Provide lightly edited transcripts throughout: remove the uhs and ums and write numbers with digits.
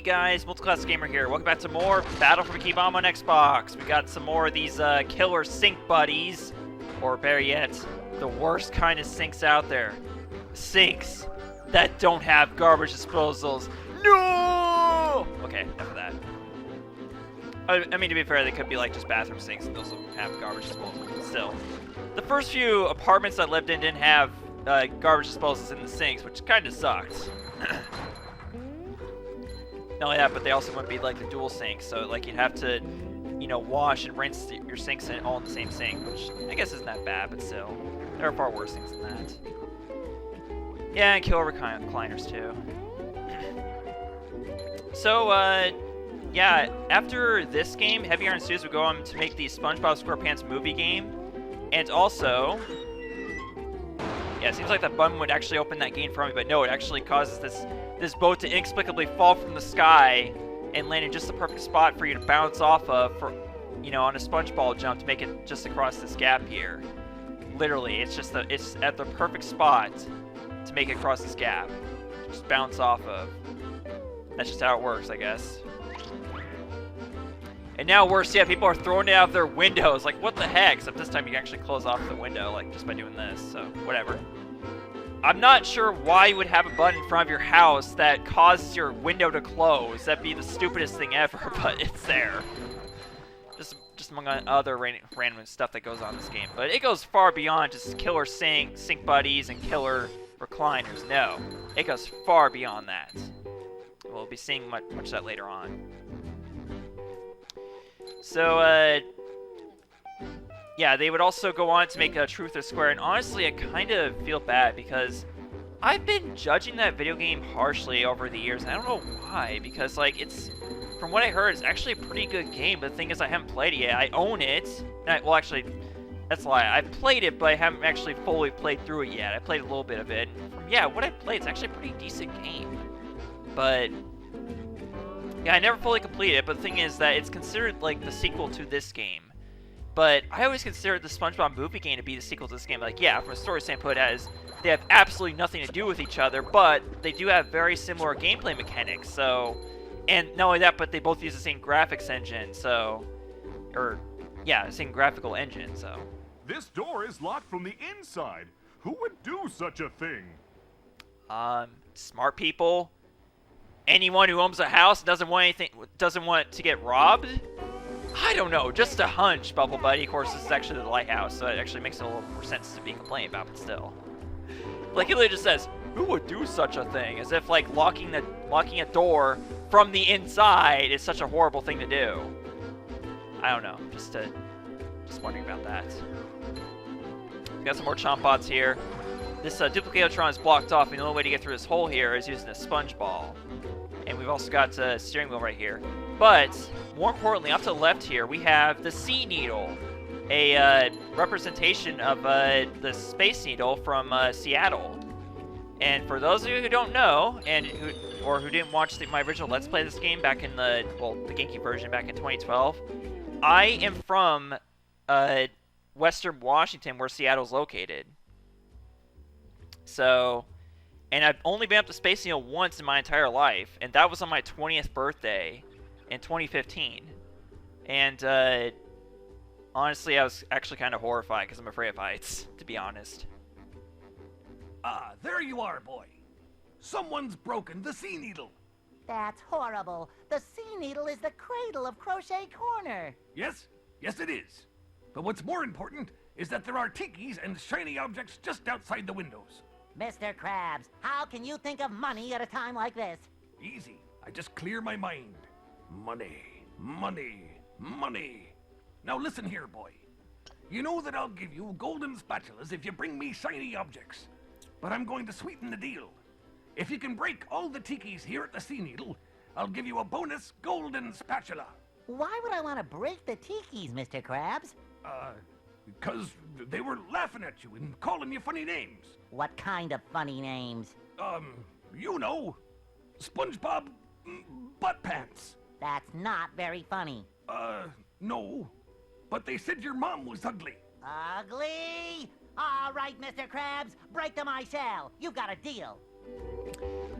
guys, MultiClassicGamer here. Welcome back to more Battle for Bikini Bottom on Xbox. We got some more of these killer sink buddies, or better yet, the worst kind of sinks out there. Sinks that don't have garbage disposals. No! Okay, enough of that. I mean, to be fair, they could be like just bathroom sinks and those don't have garbage disposals, but still. The first few apartments I lived in didn't have garbage disposals in the sinks, which kind of sucked. Not only that, but they also wouldn't be like the dual sinks, so like you'd have to, you know, wash and rinse your sinks all in the same sink, which I guess isn't that bad, but still, there are far worse things than that. Yeah, and killer recliners too. So, yeah, after this game, Heavy Iron Studios would go on to make the SpongeBob SquarePants movie game, and also, yeah, it seems like that button would actually open that game for me, but no, it actually causes this boat to inexplicably fall from the sky and land in just the perfect spot for you to bounce off of, for, you know, on a SpongeBob jump to make it just across this gap here. Literally, it's at the perfect spot to make it across this gap. Just bounce off of. That's just how it works, I guess. And now worse, yeah, people are throwing it out of their windows. Like, what the heck? Except this time you can actually close off the window, like, just by doing this, so whatever. I'm not sure why you would have a button in front of your house that causes your window to close. That'd be the stupidest thing ever, but it's there. Just among other random stuff that goes on in this game. But it goes far beyond just killer sink buddies and killer recliners. No, it goes far beyond that. We'll be seeing much of that later on. So, yeah, they would also go on to make a Truth or Square, and honestly, I kind of feel bad because I've been judging that video game harshly over the years, and I don't know why, because, like, from what I heard, it's actually a pretty good game, but the thing is, I haven't played it yet. I own it. Well, actually, that's a lie. I've played it, but I haven't actually fully played through it yet. I played a little bit of it. Yeah, what I've played, it's actually a pretty decent game. But yeah, I never fully completed it, but the thing is that it's considered, like, the sequel to this game. But I always considered the SpongeBob movie game to be the sequel to this game. Like, yeah, from a story standpoint, they have absolutely nothing to do with each other, but they do have very similar gameplay mechanics, so... And not only that, but they both use the same graphics engine, so... Or, yeah, the same graphical engine, so... This door is locked from the inside. Who would do such a thing? Smart people. Anyone who owns a house doesn't want to get robbed? I don't know, just a hunch, Bubble Buddy. Of course, this is actually the lighthouse, so it actually makes a little more sense to be complaining about, but still. Like, it literally just says, who would do such a thing? As if, like, locking a door from the inside is such a horrible thing to do. I don't know, just wondering about that. We got some more chomp bots here. This Duplicatotron is blocked off, and the only way to get through this hole here is using a sponge ball. And we've also got a steering wheel right here. But, more importantly, off to the left here, we have the Sea Needle, a representation of the Space Needle from Seattle. And for those of you who don't know, and who didn't watch my original Let's Play this game back in the GameCube version back in 2012, I am from Western Washington, where Seattle's located. So... And I've only been up to Space Needle once in my entire life, and that was on my 20th birthday in 2015. And honestly, I was actually kind of horrified because I'm afraid of heights, to be honest. Ah, there you are, boy. Someone's broken the Sea Needle. That's horrible. The Sea Needle is the cradle of Crochet Corner. Yes, it is. But what's more important is that there are tikis and shiny objects just outside the windows. Mr. Krabs, how can you think of money at a time like this? Easy. I just clear my mind. Money, money, money. Now listen here, boy. You know that I'll give you golden spatulas if you bring me shiny objects. But I'm going to sweeten the deal. If you can break all the tikis here at the Sea Needle, I'll give you a bonus golden spatula. Why would I want to break the tikis, Mr. Krabs? Because they were laughing at you and calling you funny names. What kind of funny names? You know, SpongeBob SquarePants. That's not very funny. No. But they said your mom was ugly. Ugly? All right, Mr. Krabs, break them I shall. You've got a deal.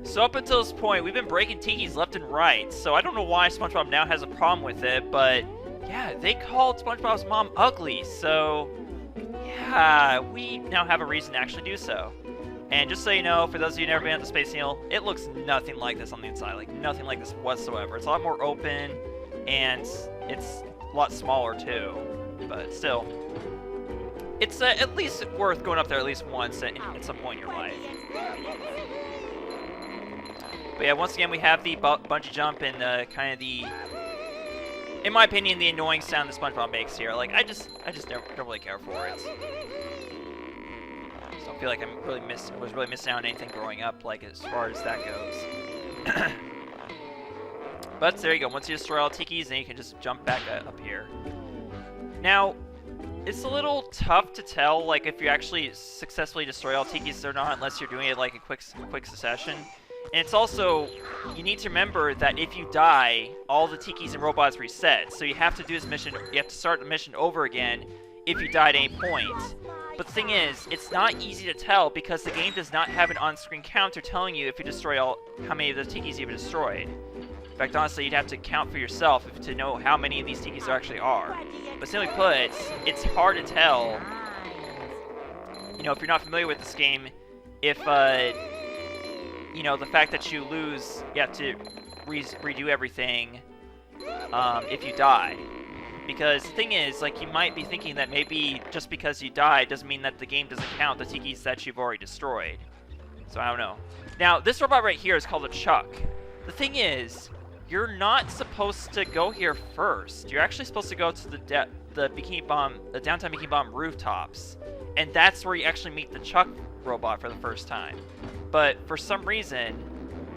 So up until this point, we've been breaking Tikis left and right, so I don't know why SpongeBob now has a problem with it, but yeah, they called SpongeBob's mom ugly, so yeah, we now have a reason to actually do so. And just so you know, for those of you who've never been at the Space Needle, it looks nothing like this on the inside, like nothing like this whatsoever. It's a lot more open, and it's a lot smaller too, but still, it's at least worth going up there at least once at some point in your life. But yeah, once again, we have the bungee jump and kind of the, in my opinion, the annoying sound that SpongeBob makes here. Like, I just don't really care for it. I don't feel like I was really missing out on anything growing up, like as far as that goes. But there you go. Once you destroy all Tikis, then you can just jump back up here. Now, it's a little tough to tell, like, if you actually successfully destroy all Tikis or not, unless you're doing it like in quick succession. And it's also, you need to remember that if you die, all the Tikis and robots reset. So you have to do this mission, you have to start the mission over again if you die at any point. But the thing is, it's not easy to tell because the game does not have an on-screen counter telling you if you destroy how many of the Tikis you've destroyed. In fact, honestly, you'd have to count for yourself to know how many of these Tikis there actually are. But simply put, it's hard to tell, you know, if you're not familiar with this game, if, you know, the fact that you lose, you have to redo everything if you die. Because the thing is, like, you might be thinking that maybe just because you died doesn't mean that the game doesn't count the Tikis that you've already destroyed. So I don't know. Now, this robot right here is called a Chuck. The thing is, you're not supposed to go here first. You're actually supposed to go to the Downtown Bikini Bottom rooftops. And that's where you actually meet the Chuck robot for the first time. But for some reason,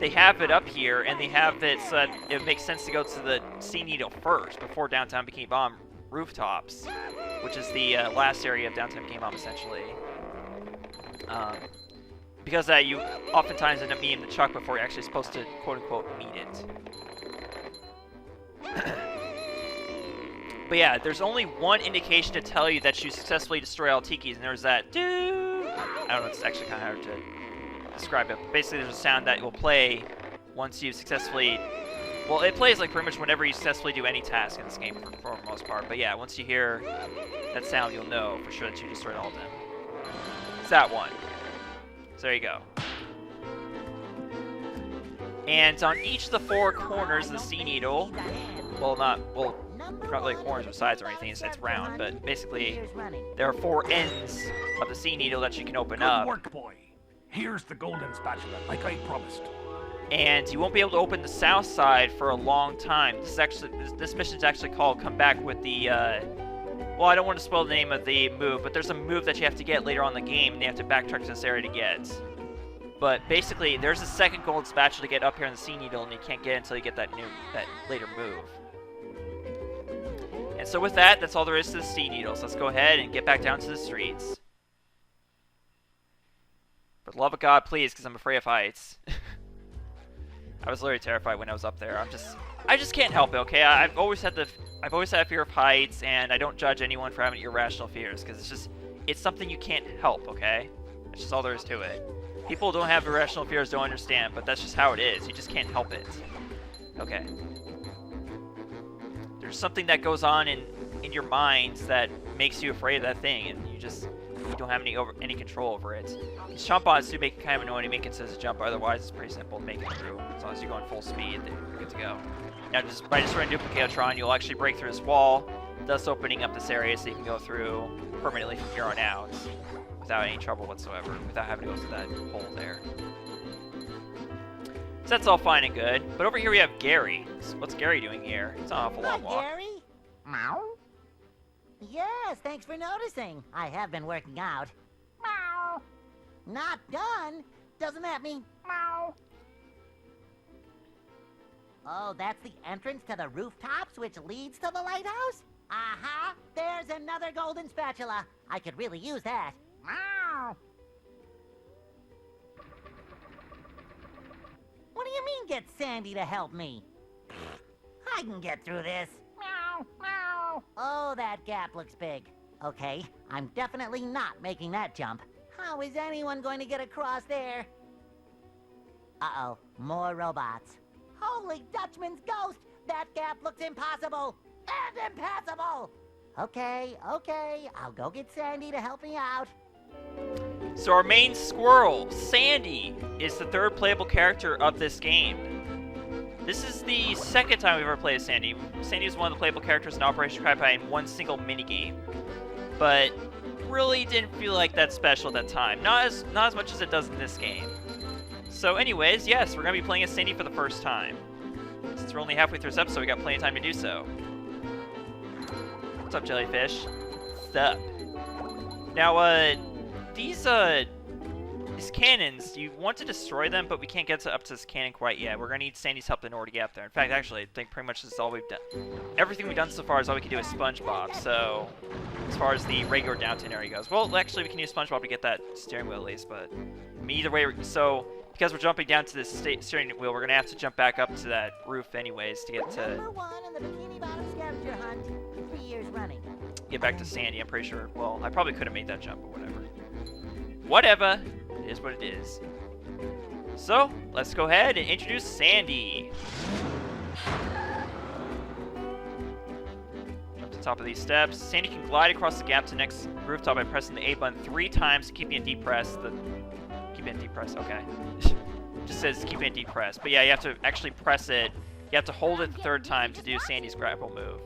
they have it up here, and they have it so that it makes sense to go to the Sea Needle first, before Downtown Bikini Bottom rooftops, which is the last area of Downtown Bikini Bottom, essentially. Because that you oftentimes end up meeting the Chuck before you're actually supposed to, quote-unquote, meet it. But yeah, there's only one indication to tell you that you successfully destroy all Tikis, and there's that doo. I don't know, it's actually kind of hard to describe it. But basically, there's a sound that will play once you've successfully... Well, it plays like pretty much whenever you successfully do any task in this game for the most part. But yeah, once you hear that sound, you'll know for sure that you destroyed all of them. It's that one. So there you go. And on each of the four corners of the Sea Needle, not really corners or sides or anything, it's round, but basically there are four ends of the Sea Needle that you can open up. Good work, boy. Here's the golden spatula, like I promised. And you won't be able to open the south side for a long time. This mission is actually called Come Back with the, well, I don't want to spoil the name of the move, but there's a move that you have to get later on in the game, and you have to backtrack to this area to get. But basically, there's a second golden spatula to get up here in the Sea Needle, and you can't get it until you get that later move. And so with that, that's all there is to the Sea Needle. So let's go ahead and get back down to the streets. For the love of God, please, because I'm afraid of heights. I was literally terrified when I was up there. I just can't help it, okay? I've always had a fear of heights, and I don't judge anyone for having irrational fears, because it's something you can't help, okay? That's just all there is to it. People who don't have irrational fears don't understand, but that's just how it is. You just can't help it. Okay. There's something that goes on in your minds that makes you afraid of that thing, and you don't have any control over it. These jump odds do make it kind of annoying to make it so as a jump, otherwise it's pretty simple to make it through. As long as you go on full speed, then you're good to go. Now, by destroying Duplicatron, you'll actually break through this wall, thus opening up this area so you can go through permanently from here on out without any trouble whatsoever, without having to go through that hole there. So that's all fine and good. But over here we have Gary. What's Gary doing here? It's not an awful long walk. Gary? Meow? Yes, thanks for noticing. I have been working out. Meow. Not done? Doesn't that mean meow? Oh, that's the entrance to the rooftops, which leads to the lighthouse? Uh-huh. There's another golden spatula. I could really use that. Meow. What do you mean, get Sandy to help me? I can get through this. Meow, meow. Oh, that gap looks big. Okay, I'm definitely not making that jump. How is anyone going to get across there? Uh-oh. More robots. Holy Dutchman's ghost! That gap looks impossible! And impassable! Okay, I'll go get Sandy to help me out. So our main squirrel, Sandy, is the third playable character of this game. This is the second time we've ever played as Sandy. Sandy was one of the playable characters in Operation Cry in one single minigame. But really didn't feel like that special at that time. Not as much as it does in this game. So anyways, yes, we're going to be playing as Sandy for the first time. Since we're only halfway through this episode, we got plenty of time to do so. What's up, Jellyfish? What's up? Now, these cannons, you want to destroy them, but we can't get up to this cannon quite yet. We're going to need Sandy's help in order to get up there. In fact, actually, I think pretty much this is all we've done. Everything we've done so far is all we can do with SpongeBob, so as far as the regular downtown area goes. Well, actually, we can use SpongeBob to get that steering wheel at least, but I mean, either way, so because we're jumping down to this steering wheel, we're going to have to jump back up to that roof anyways to get to... Number 1 in the Bikini Bottom scavenger hunt, 3 years running. Get back to Sandy, I'm pretty sure. Well, I probably could have made that jump, but whatever. Whatever. It is what it is. So, let's go ahead and introduce Sandy. Jump to the top of these steps. Sandy can glide across the gap to the next rooftop by pressing the A button 3 times, keeping it deep pressed. Keeping it deep pressed, okay. Just says keeping it deep pressed. But yeah, you have to actually press it. You have to hold it the 3rd time to do Sandy's grapple move.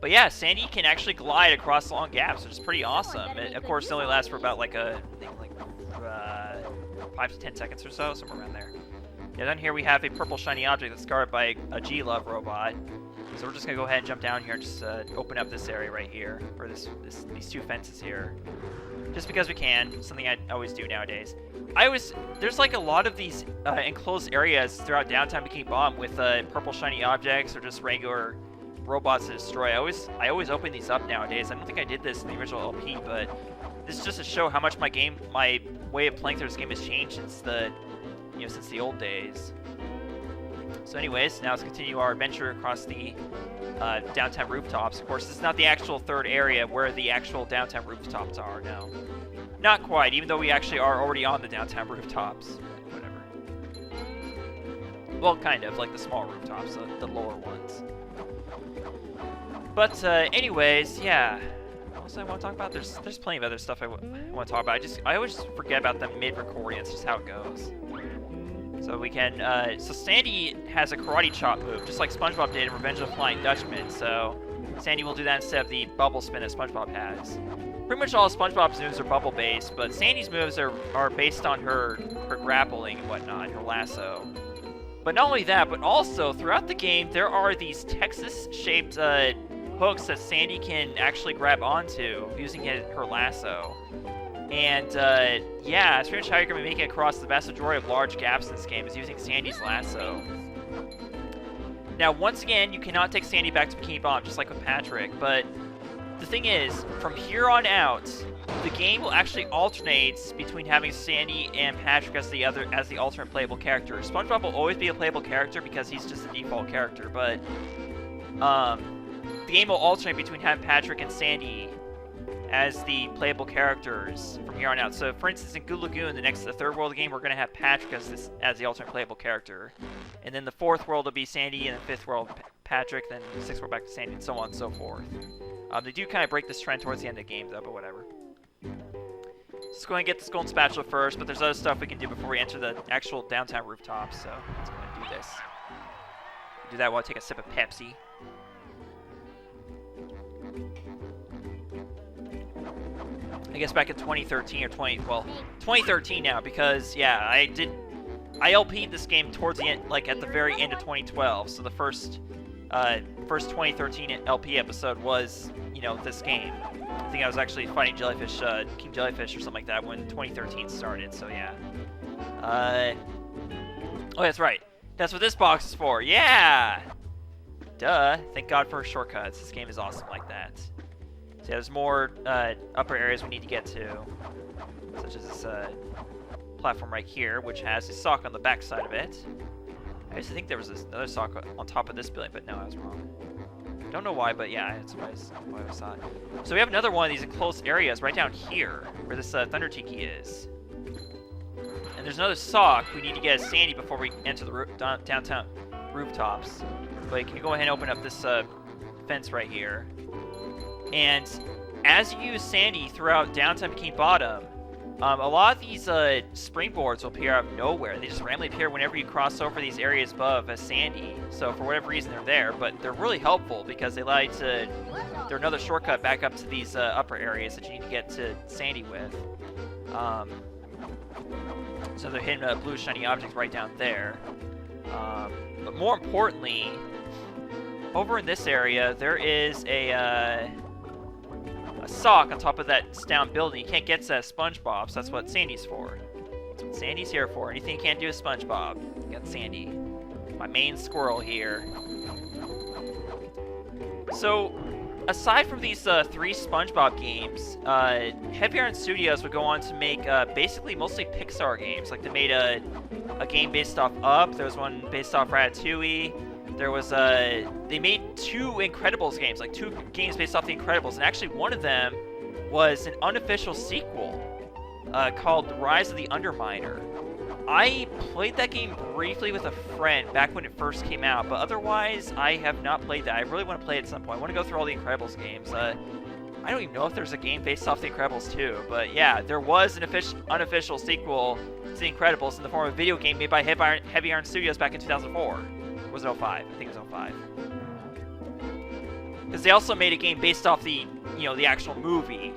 But yeah, Sandy can actually glide across long gaps, which is pretty awesome. It, of course, it only lasts for about like 5 to 10 seconds or so, somewhere around there. Yeah, down here we have a purple shiny object that's guarded by a G-Love robot. So we're just gonna go ahead and jump down here and just open up this area right here, or these 2 fences here, just because we can. Something I always do nowadays. There's like a lot of these enclosed areas throughout Downtown Bikini Bottom with purple shiny objects or just regular robots to destroy. I always open these up nowadays. I don't think I did this in the original LP, but this is just to show how much my way of playing through this game has changed since the old days. So anyways, now let's continue our adventure across the downtown rooftops. Of course, this is not the actual 3rd area where the actual downtown rooftops are, no. Not quite, even though we actually are already on the downtown rooftops. Whatever. Well, kind of, like the small rooftops, the lower ones. But anyways, yeah. What else I want to talk about? There's plenty of other stuff I want to talk about. I always forget about them mid-recording. It's just how it goes. So we can. So Sandy has a karate chop move, just like SpongeBob did in Revenge of the Flying Dutchman. So Sandy will do that instead of the bubble spin that SpongeBob has. Pretty much all of SpongeBob's moves are bubble-based, but Sandy's moves are based on her grappling and whatnot, her lasso. But not only that, but also throughout the game there are these Texas-shaped hooks that Sandy can actually grab onto using her lasso. And yeah, that's pretty much how you're going to be making it across the vast majority of large gaps in this game, is using Sandy's lasso. Now, once again, you cannot take Sandy back to Bikini Bottom, just like with Patrick, but the thing is, from here on out, the game will actually alternate between having Sandy and Patrick as the alternate playable character. SpongeBob will always be a playable character because he's just the default character, but the game will alternate between having Patrick and Sandy as the playable characters from here on out. So, for instance, in Goo Lagoon, the 3rd world of the game, we're going to have Patrick as the alternate playable character. And then the 4th world will be Sandy, and the 5th world, Patrick, then the 6th world back to Sandy, and so on and so forth. They do kind of break this trend towards the end of the game, though, but whatever. Let's go and get this golden spatula first, but there's other stuff we can do before we enter the actual downtown rooftops, so let's go and do this. Do that while I take a sip of Pepsi. I guess back in 2013 or 2013 now, because yeah, I LP'd this game towards the end, like at the very end of 2012. So the first 2013 LP episode was, this game. I think I was actually fighting Jellyfish, King Jellyfish or something like that when 2013 started. So yeah. Oh, that's right. That's what this box is for. Yeah. Duh. Thank God for shortcuts. This game is awesome like that. So yeah, there's more upper areas we need to get to, such as this platform right here, which has a sock on the back side of it. I used to think there was another sock on top of this building, but no, I was wrong. Don't know why, but yeah, that's why I saw it. So we have another one of these enclosed areas right down here, where this Thunder Tiki is. And And there's another sock we need to get a Sandy before we enter the downtown rooftops. But can you go ahead and open up this fence right here? And as you use Sandy throughout Downtown Bikini Bottom, a lot of these springboards will appear out of nowhere. They just randomly appear whenever you cross over these areas above as Sandy. So for whatever reason they're there, but they're really helpful because they allow you to... They're another shortcut back up to these upper areas that you need to get to Sandy with. So they're hitting blue shiny objects right down there. But more importantly, over in this area, there is a sock on top of that down building. You can't get to that SpongeBob, so that's what Sandy's for. That's what Sandy's here for. Anything you can't do with SpongeBob, you got Sandy. My main squirrel here. So, aside from these 3 SpongeBob games, Heavy Iron Studios would go on to make basically mostly Pixar games. Like they made a game based off Up. There was one based off Ratatouille. There was they made 2 Incredibles games, like 2 games based off the Incredibles, and actually one of them was an unofficial sequel called The Rise of the Underminer. I played that game briefly with a friend back when it first came out, but otherwise I have not played that. I really want to play it at some point. I want to go through all the Incredibles games. I don't even know if there's a game based off the Incredibles too, but yeah, there was an unofficial sequel to the Incredibles in the form of a video game made by Heavy Iron Studios back in 2004. Was it 05? I think it was 05. Because they also made a game based off the, the actual movie,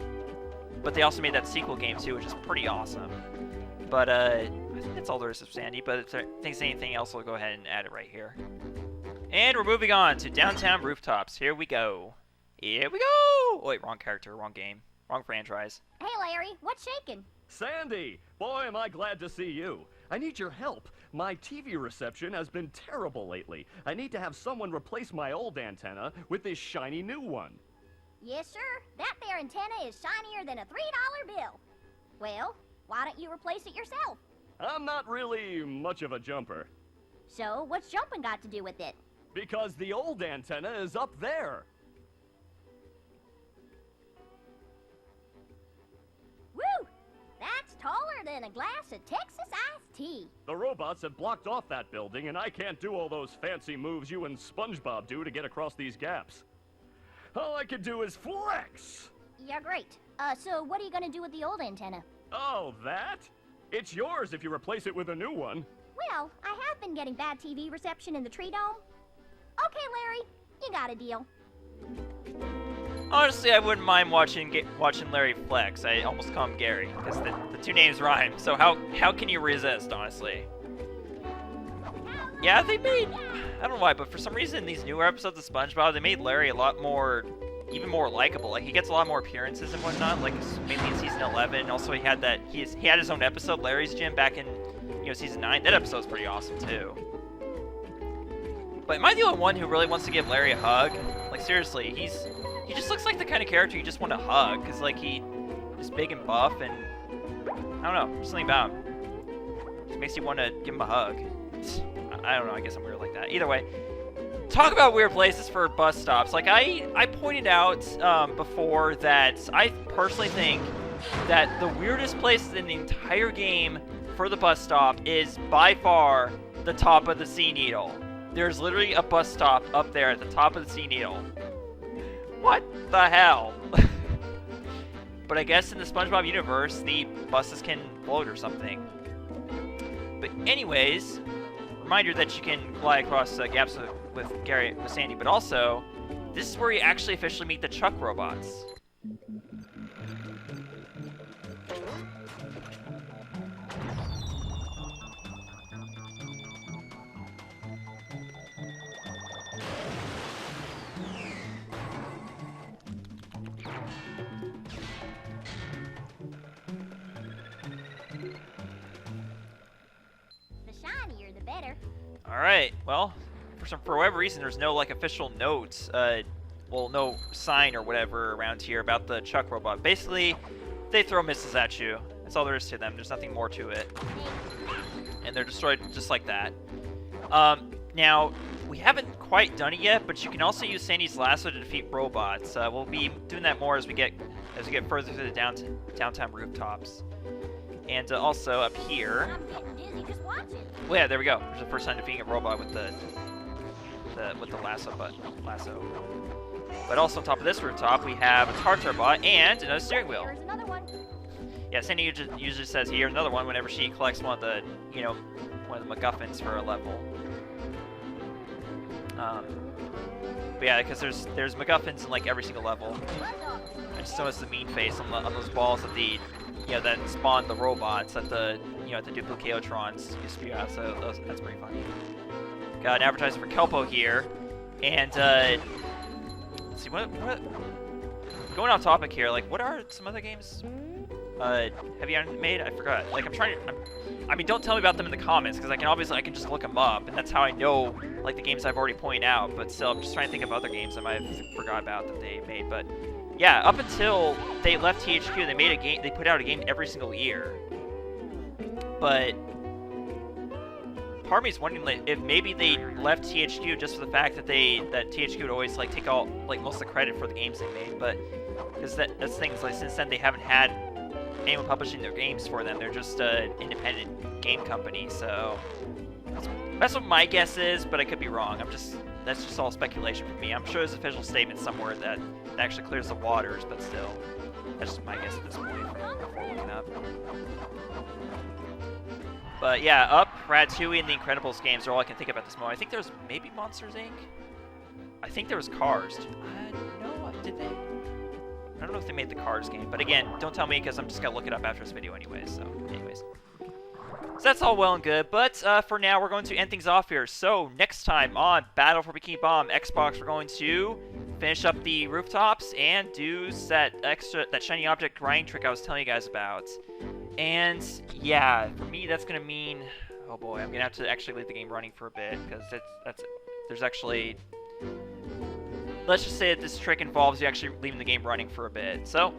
but they also made that sequel game too, which is pretty awesome. But I think that's all there is of Sandy. But if there's anything else, we'll go ahead and add it right here. And we're moving on to Downtown Rooftops. Here we go. Here we go. Oh, wait, wrong character, wrong game, wrong franchise. Hey, Larry, what's shaking? Sandy! Boy, am I glad to see you. I need your help. My TV reception has been terrible lately. I need to have someone replace my old antenna with this shiny new one. Yes, sir. That there antenna is shinier than a $3 bill. Well, why don't you replace it yourself? I'm not really much of a jumper. So, what's jumping got to do with it? Because the old antenna is up there. Woo! That's taller than a glass of Texas iced tea. The robots have blocked off that building, and I can't do all those fancy moves you and SpongeBob do to get across these gaps. All I can do is flex! Yeah, great. So what are you gonna do with the old antenna? Oh, that? It's yours if you replace it with a new one. Well, I have been getting bad TV reception in the tree dome. Okay, Larry, you got a deal. Honestly, I wouldn't mind watching Larry flex. I almost call him Gary, because the 2 names rhyme. So how can you resist, honestly? Yeah, they made... I don't know why, but for some reason, these newer episodes of SpongeBob, they made Larry a lot more... even more likable. Like, he gets a lot more appearances and whatnot, like, mainly in Season 11. Also, he had his own episode, Larry's Gym, back in, Season 9. That episode's pretty awesome, too. But am I the only one who really wants to give Larry a hug? Like, seriously, he just looks like the kind of character you just want to hug, because, like, he's big and buff, and I don't know, there's something about him. Just makes you want to give him a hug. I don't know, I guess I'm weird like that. Either way, talk about weird places for bus stops. Like, I pointed out before that I personally think that the weirdest place in the entire game for the bus stop is by far the top of the Sea Needle. There's literally a bus stop up there at the top of the Sea Needle. What the hell? But I guess in the SpongeBob universe, the buses can float or something. But anyways, reminder that you can fly across gaps with Sandy, but also, this is where you actually officially meet the truck robots. Alright, well, for whatever reason, there's no, like, official notes, well, no sign or whatever around here about the truck robot. Basically, they throw missiles at you. That's all there is to them. There's nothing more to it. And they're destroyed just like that. Now, we haven't quite done it yet, but you can also use Sandy's lasso to defeat robots. We'll be doing that more as we get further to the downtown rooftops. And also up here. I'm getting dizzy just watching. Well, yeah, there we go. There's the first time defeating a robot with the lasso lasso. But also on top of this rooftop, we have a tartar bot and another steering wheel. Here's another one. Yeah, Sandy usually says here another one whenever she collects one of the, one of the MacGuffins for a level. But yeah, because there's MacGuffins in like every single level. I just noticed the mean face on those balls that that spawn the robots that the the Duplicatrons you spew out. So that's pretty funny. Got an advertisement for Kelpo here, and let's see what going off topic here. Like, what are some other games have you made? I forgot. Like, I mean, don't tell me about them in the comments, because I can just look them up, and that's how I know, like, the games I've already pointed out, but still, I'm just trying to think of other games I might have forgot about that they made, but, yeah, up until they left THQ, they made a game, they put out a game every single year, but part of me is wondering, like, if maybe they left THQ just for the fact that THQ would always, like, take all, like, most of the credit for the games they made, but, because that's things, like, since then they haven't had anyone publishing their games for them. They're just an independent game company, so that's what my guess is, but I could be wrong. That's just all speculation for me. I'm sure there's an official statement somewhere that actually clears the waters, but still, that's just my guess at this point before looking up. But yeah, Up, Ratatouille, and the Incredibles games are all I can think about this moment. I think there's maybe Monsters Inc. I think there was Cars. No, did they? I don't know if they made the Cars game, but again, don't tell me because I'm just going to look it up after this video anyways, so anyways. So that's all well and good, but for now, we're going to end things off here. So next time on Battle for Bikini Bottom Xbox, we're going to finish up the rooftops and do that shiny object grinding trick I was telling you guys about. And yeah, for me, that's going to mean, oh boy, I'm going to have to actually leave the game running for a bit, because there's actually... Let's just say that this trick involves you actually leaving the game running for a bit. So,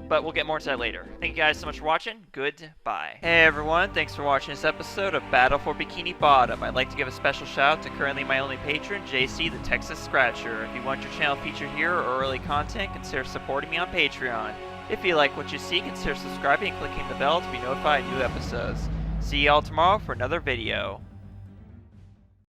but we'll get more into that later. Thank you guys so much for watching. Goodbye. Hey everyone, thanks for watching this episode of Battle for Bikini Bottom. I'd like to give a special shout out to currently my only patron, JC the Texas Scratcher. If you want your channel featured here or early content, consider supporting me on Patreon. If you like what you see, consider subscribing and clicking the bell to be notified of new episodes. See y'all tomorrow for another video.